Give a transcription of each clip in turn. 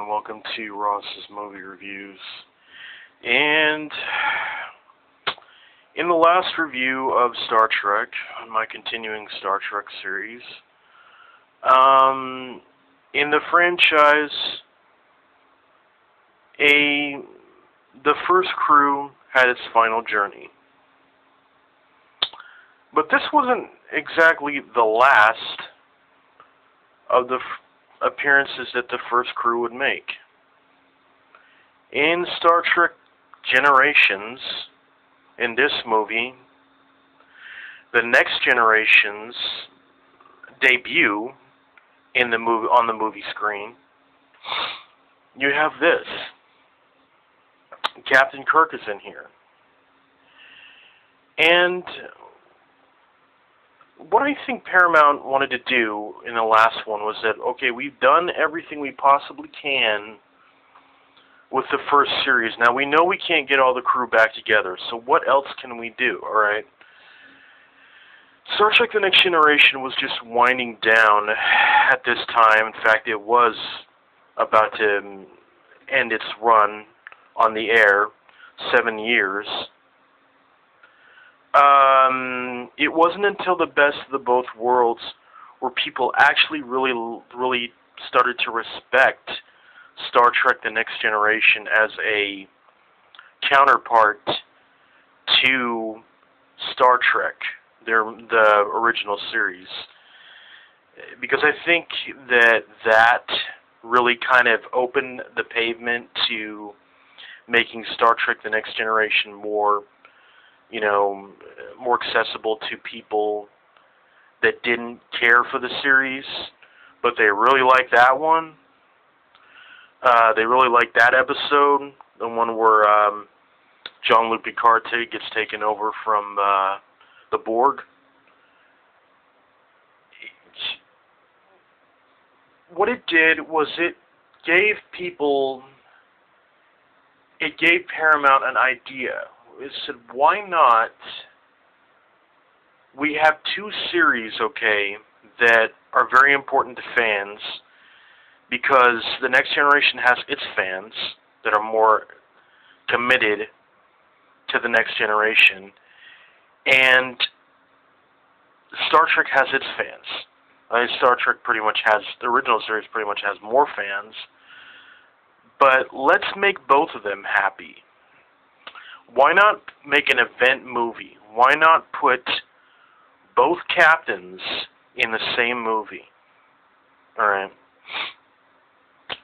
everyone, welcome to Ross's Movie Reviews. And in the last review of Star Trek, my continuing Star Trek series, in the franchise, the first crew had its final journey. But this wasn't exactly the last of the appearances that the first crew would make. In Star Trek Generations, in this movie, the Next Generation's debut in the movie on the movie screen, you have this. Captain Kirk is in here. And what I think Paramount wanted to do in the last one was that, okay, we've done everything we possibly can with the first series. Now, we know we can't get all the crew back together, so what else can we do, alright? Star Trek The Next Generation was just winding down at this time. In fact, it was about to end its run on the air, 7 years. It wasn't until the Best of the Both Worlds where people actually really started to respect Star Trek The Next Generation as a counterpart to Star Trek, the original series. Because I think that really kind of opened the pavement to making Star Trek The Next Generation more accessible to people that didn't care for the series, but they really liked that one. They really liked that episode, the one where Jean-Luc Picard gets taken over from the Borg. What it did was it gave Paramount an idea. It said, why not we have two series, okay, that are very important to fans, because The Next Generation has its fans that are more committed to The Next Generation, and Star Trek has its fans. Star Trek the original series pretty much has more fans, but let's make both of them happy. Why not make an event movie? Why not put both captains in the same movie? Alright.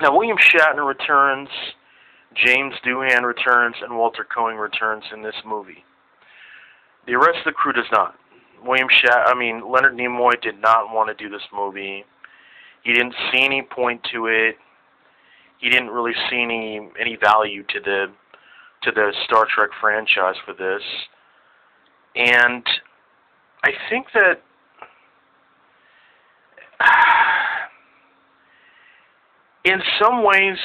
Now, William Shatner returns, James Doohan returns, and Walter Koenig returns in this movie. The rest of the crew does not. Leonard Nimoy did not want to do this movie. He didn't see any point to it. He didn't really see any value to the Star Trek franchise for this. And I think that in some ways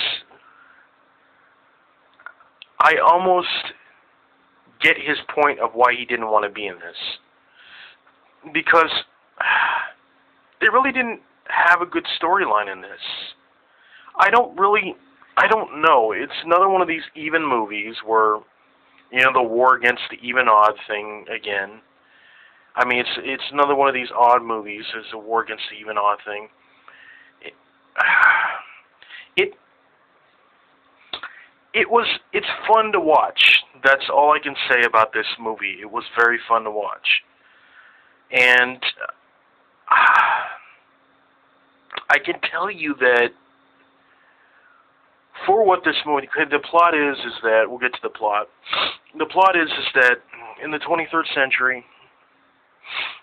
I almost get his point of why he didn't want to be in this. Because they really didn't have a good storyline in this. I don't know. It's another one of these even movies where, the war against the even-odd thing again. It's another one of these odd movies. There's a war against the even-odd thing. It's fun to watch. That's all I can say about this movie. It was very fun to watch. And I can tell you that for what this movie, the plot is that, we'll get to the plot. The plot is that in the 23rd century,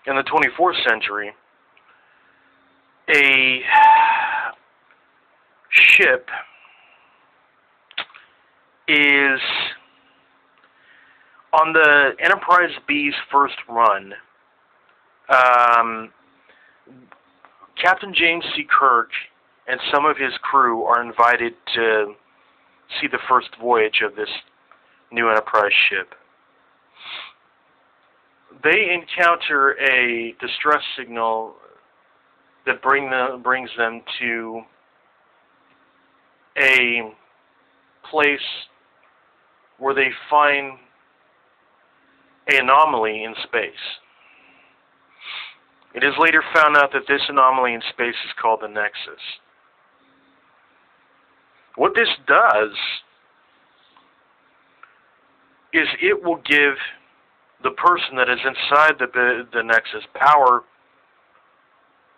in the 24th century, a ship is on the Enterprise B's first run. Captain James C. Kirk and some of his crew are invited to see the first voyage of this new Enterprise ship. They encounter a distress signal that brings them to a place where they find an anomaly in space. It is later found out that this anomaly in space is called the Nexus. What this does is it will give the person that is inside the Nexus power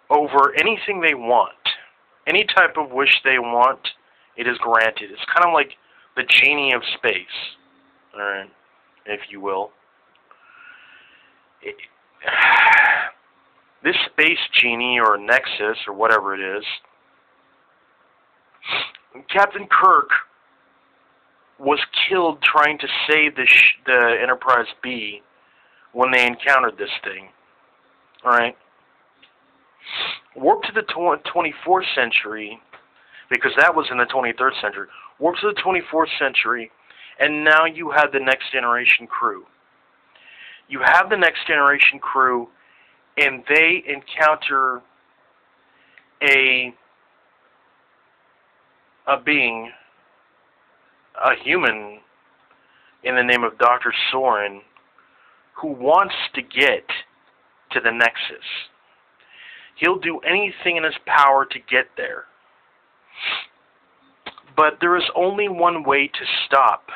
over anything they want. Any type of wish they want, it is granted. It's kind of like the genie of space, alright, if you will. This space genie, or Nexus, or whatever it is, Captain Kirk was killed trying to save the Enterprise B when they encountered this thing. Alright? Warp to the 24th century, because that was in the 23rd century. Warp to the 24th century, and now you have the Next Generation crew. You have the Next Generation crew, and they encounter a being, a human, in the name of Dr. Soren, who wants to get to the Nexus. He'll do anything in his power to get there. But there is only one way to stop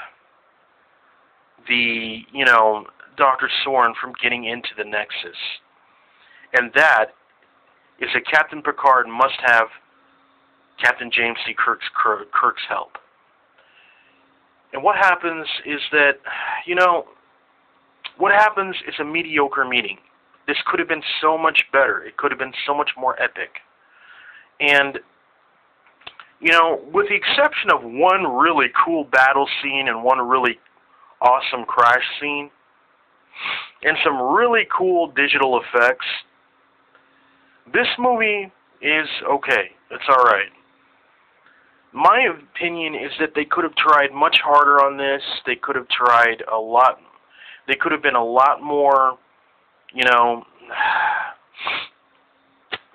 Dr. Soren from getting into the Nexus. And that is that Captain Picard must have Captain James T. Kirk's help. And what happens is that, what happens is a mediocre meeting. This could have been so much better. It could have been so much more epic. And, with the exception of one really cool battle scene and one really awesome crash scene, and some really cool digital effects, this movie is okay. It's alright. My opinion is that they could have tried much harder on this. They could have tried a lot. They could have been a lot more,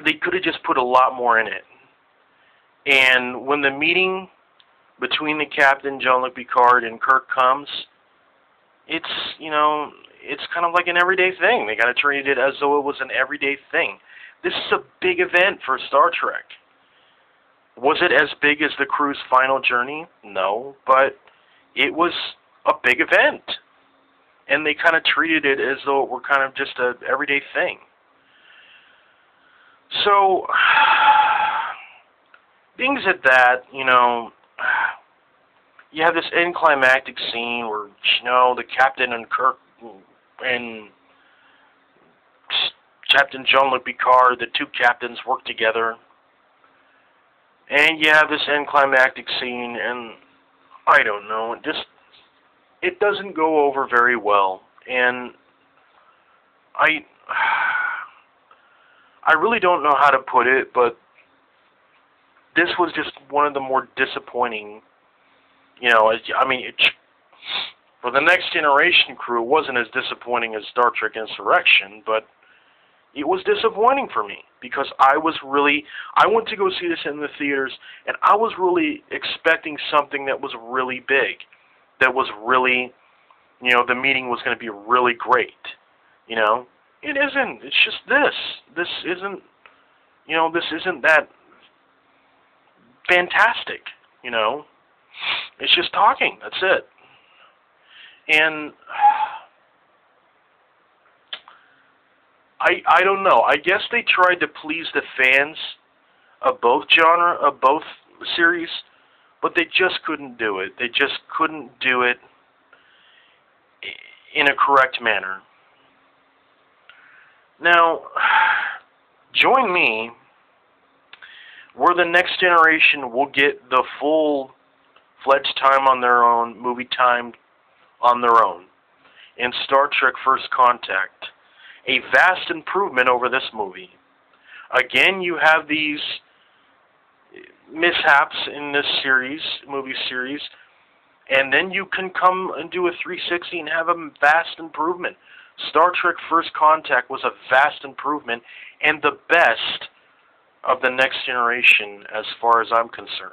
they could have just put a lot more in it. And when the meeting between the captain, Jean-Luc Picard, and Kirk comes, it's kind of like an everyday thing. They got to treat it as though it was an everyday thing. This is a big event for Star Trek. Was it as big as the crew's final journey? No, but it was a big event. And they kind of treated it as though it were kind of just an everyday thing. So, being said that, you have this end climactic scene where, the captain and Kirk and Captain Jean-Luc Picard, the two captains, work together. And you have this end climactic scene, and I don't know, it doesn't go over very well. And I really don't know how to put it, but this was just one of the more disappointing, for the Next Generation crew, it wasn't as disappointing as Star Trek Insurrection, but it was disappointing for me, because I went to go see this in the theaters, and I was really expecting something that was really big, that was really, the meeting was going to be really great, It isn't. It's just this. This isn't that fantastic, It's just talking. That's it. And I don't know. I guess they tried to please the fans of both series, but they just couldn't do it. They just couldn't do it in a correct manner. Now, join me where the Next Generation will get the full-fledged time on their own, movie time on their own, in Star Trek First Contact. A vast improvement over this movie. Again, you have these mishaps in this movie series, and then you can come and do a 360 and have a vast improvement. Star Trek First Contact was a vast improvement, and the best of the Next Generation as far as I'm concerned.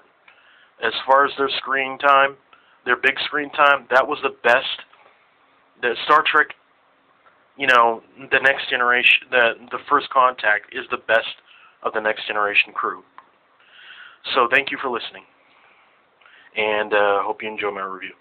as far as their screen time, their big screen time, that was the best. The Star Trek, the Next Generation, the First Contact is the best of the Next Generation crew. So thank you for listening, and hope you enjoy my review.